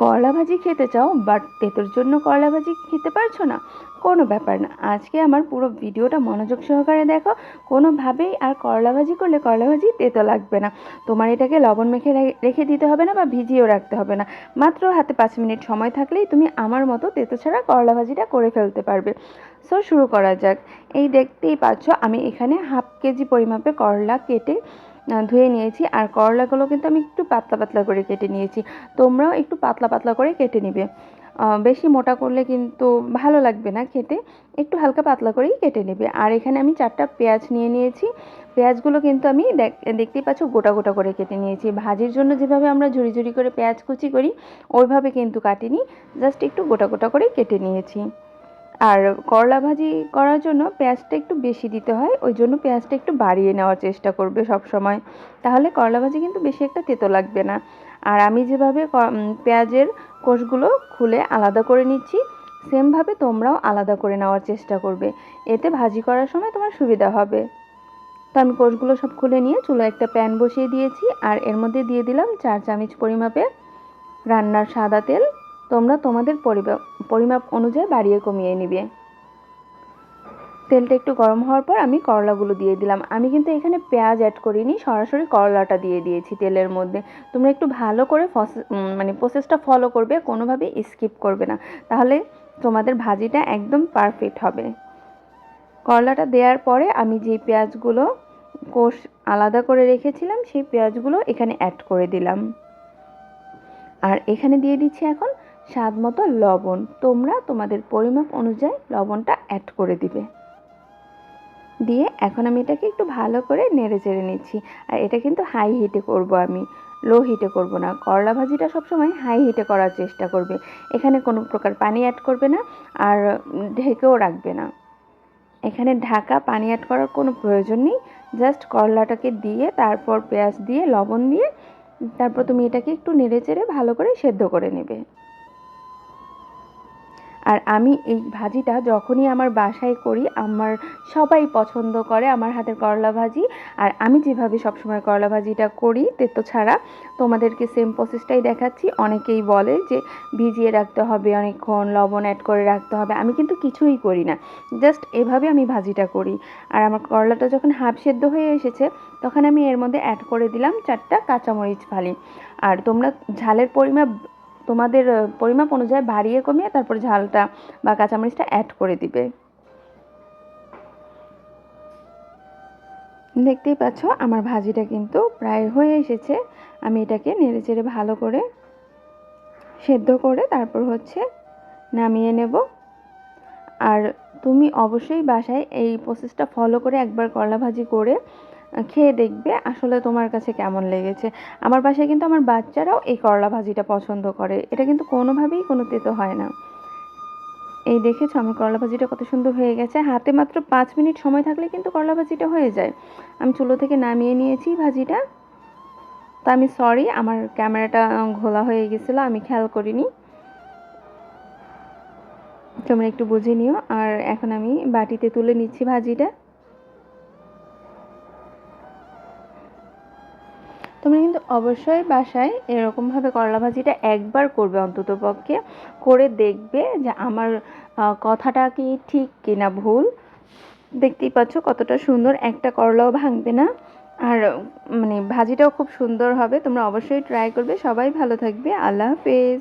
করলা ভাজি খেতে চাও বাট তেতোর জন্য করলা ভাজি খেতে পারছো না, কোনো ব্যাপার না। আজকে আমার পুরো ভিডিওটা মনোযোগ সহকারে দেখো। কোনোভাবেই আর করলা ভাজি করলে করলা ভাজি তেতো লাগবে না। তোমার এটাকে লবণ মেখে রেখে দিতে হবে না বা ভিজিয়েও রাখতে হবে না। মাত্র হাতে 5 মিনিট সময় থাকলেই তুমি আমার মতো তেতো ছাড়া করলা ভাজিটা করে ফেলতে পারবে। সো শুরু করা যাক। এই দেখতেই পাচ্ছ আমি এখানে হাফ কেজি পরিমাপে করলা কেটে ধুয়ে নিয়েছি। আর করলাগুলো কিন্তু আমি একটু পাতলা পাতলা করে কেটে নিয়েছি। তোমরাও একটু পাতলা পাতলা করে কেটে নিবে। বেশি মোটা করলে কিন্তু ভালো লাগবে না খেতে, একটু হালকা পাতলা করেই কেটে নেবে। আর এখানে আমি 4টা পেঁয়াজ নিয়ে নিয়েছি। পেঁয়াজগুলো কিন্তু আমি দেখতেই পাচ্ছ গোটা গোটা করে কেটে নিয়েছি। ভাজির জন্য যেভাবে আমরা ঝুরি ঝুরি করে পেঁয়াজ কুচি করি ওইভাবে কিন্তু কাটিনি, জাস্ট একটু গোটা গোটা করে কেটে নিয়েছি। আর করলা ভাজি করার জন্য পেঁয়াজটা একটু বেশি দিতে হয়, ওই জন্য পেঁয়াজটা একটু বাড়িয়ে নেওয়ার চেষ্টা করবে সব সময়, তাহলে করলা ভাজি কিন্তু বেশি একটা তেতো লাগবে না। আর আমি যেভাবে পেঁয়াজের কোষগুলো খুলে আলাদা করে নিচ্ছি, সেমভাবে তোমরাও আলাদা করে নেওয়ার চেষ্টা করবে, এতে ভাজি করার সময় তোমার সুবিধা হবে। তো আমি কোষগুলো সব খুলে নিয়ে চুলায় একটা প্যান বসিয়ে দিয়েছি। আর এর মধ্যে দিয়ে দিলাম 4 চামচ পরিমাপে রান্নার সাদা তেল। তোমরা তোমাদের পরিমাপ অনুযায়ী বাড়িয়ে কমিয়ে নিবে। তেলটা একটু গরম হওয়ার পর আমি করলাগুলো দিয়ে দিলাম। আমি কিন্তু এখানে পেঁয়াজ অ্যাড করিনি, সরাসরি করলাটা দিয়ে দিয়েছি তেলের মধ্যে। তোমরা একটু ভালো করে প্রসেসটা ফলো করবে, কোনোভাবেই স্কিপ করবে না, তাহলে তোমাদের ভাজিটা একদম পারফেক্ট হবে। করলাটা দেওয়ার পরে আমি যে পেঁয়াজগুলো কোষ আলাদা করে রেখেছিলাম সেই পেঁয়াজগুলো এখানে অ্যাড করে দিলাম। আর এখানে দিয়ে দিচ্ছি এখন স্বাদ মতো লবণ। তোমরা তোমাদের পরিমাপ অনুযায়ী লবণটা অ্যাড করে দিবে। দিয়ে এখন আমি এটাকে একটু ভালো করে নেড়ে চেড়ে নিচ্ছি। আর এটা কিন্তু হাই হিটে করব, আমি লো হিটে করব না। করলা ভাজিটা সবসময় হাই হিটে করার চেষ্টা করবে। এখানে কোনো প্রকার পানি অ্যাড করবে না, আর ঢেকেও রাখবে না। এখানে ঢাকা পানি অ্যাড করার কোনো প্রয়োজন নেই। জাস্ট করলাটাকে দিয়ে তারপর পেঁয়াজ দিয়ে লবণ দিয়ে তারপর তুমি এটাকে একটু নেড়ে চেড়ে ভালো করে সেদ্ধ করে নেবে। আর আমি এই ভাজিটা যখনই আমার বাসায় করি, আমার সবাই পছন্দ করে আমার হাতের করলা ভাজি। আর আমি যেভাবে সবসময় করলা ভাজিটা করি তেতো ছাড়া, তোমাদেরকে সেম প্রসেসটাই দেখাচ্ছি। অনেকেই বলে যে ভিজিয়ে রাখতে হবে অনেকক্ষণ, লবণ অ্যাড করে রাখতে হবে, আমি কিন্তু কিছুই করি না, জাস্ট এভাবে আমি ভাজিটা করি। আর আমার করলাটা যখন হাফ সেদ্ধ হয়ে এসেছে তখন আমি এর মধ্যে অ্যাড করে দিলাম 4টা কাঁচামরিচ ফালি। আর তোমরা ঝালের তোমাদের পরিমাপ অনুযায়ী বাড়িয়ে কমিয়ে তারপর ঝালটা বা কাঁচামরিচটা অ্যাড করে দিবে। দেখতেই পাচ্ছ আমার ভাজিটা কিন্তু প্রায় হয়ে এসেছে। আমি এটাকে নেড়ে চেড়ে ভালো করে সেদ্ধ করে তারপর নামিয়ে নেব। আর তুমি অবশ্যই বাসায় এই প্রসেসটা ফলো করে একবার করলা ভাজি করে খেয়ে দেখবে আসলে তোমার কাছে কেমন লেগেছে। আমার বাসায় কিন্তু আমার বাচ্চারাও এই করলা ভাজিটা পছন্দ করে, এটা কিন্তু কোনোভাবেই কোনো তেতো হয় না। এই দেখেছো আমার করলা ভাজিটা কত সুন্দর হয়ে গেছে। হাতে মাত্র 5 মিনিট সময় থাকলে কিন্তু করলা ভাজিটা হয়ে যায়। আমি চুলো থেকে নামিয়ে নিয়েছি ভাজিটা। তো আমি সরি, আমার ক্যামেরাটা ঘোলা হয়ে গেছিলো, আমি খেয়াল করিনি, তোমরা একটু বুঝে নিও। আর এখন আমি বাটিতে তুলে নিচ্ছি ভাজিটা। তোমরা কিন্তু অবশ্যই বাসায় এরকমভাবে করলা ভাজিটা একবার করবে, অন্ততপক্ষে করে দেখবে যে আমার কথাটা কি ঠিক কিনা ভুল। দেখতেই পাচ্ছ কতটা সুন্দর, একটা করলাও ভাঙবে না। আর ভাজিটাও খুব সুন্দর হবে। তোমরা অবশ্যই ট্রাই করবে। সবাই ভালো থাকবে। আল্লাহ হাফেজ।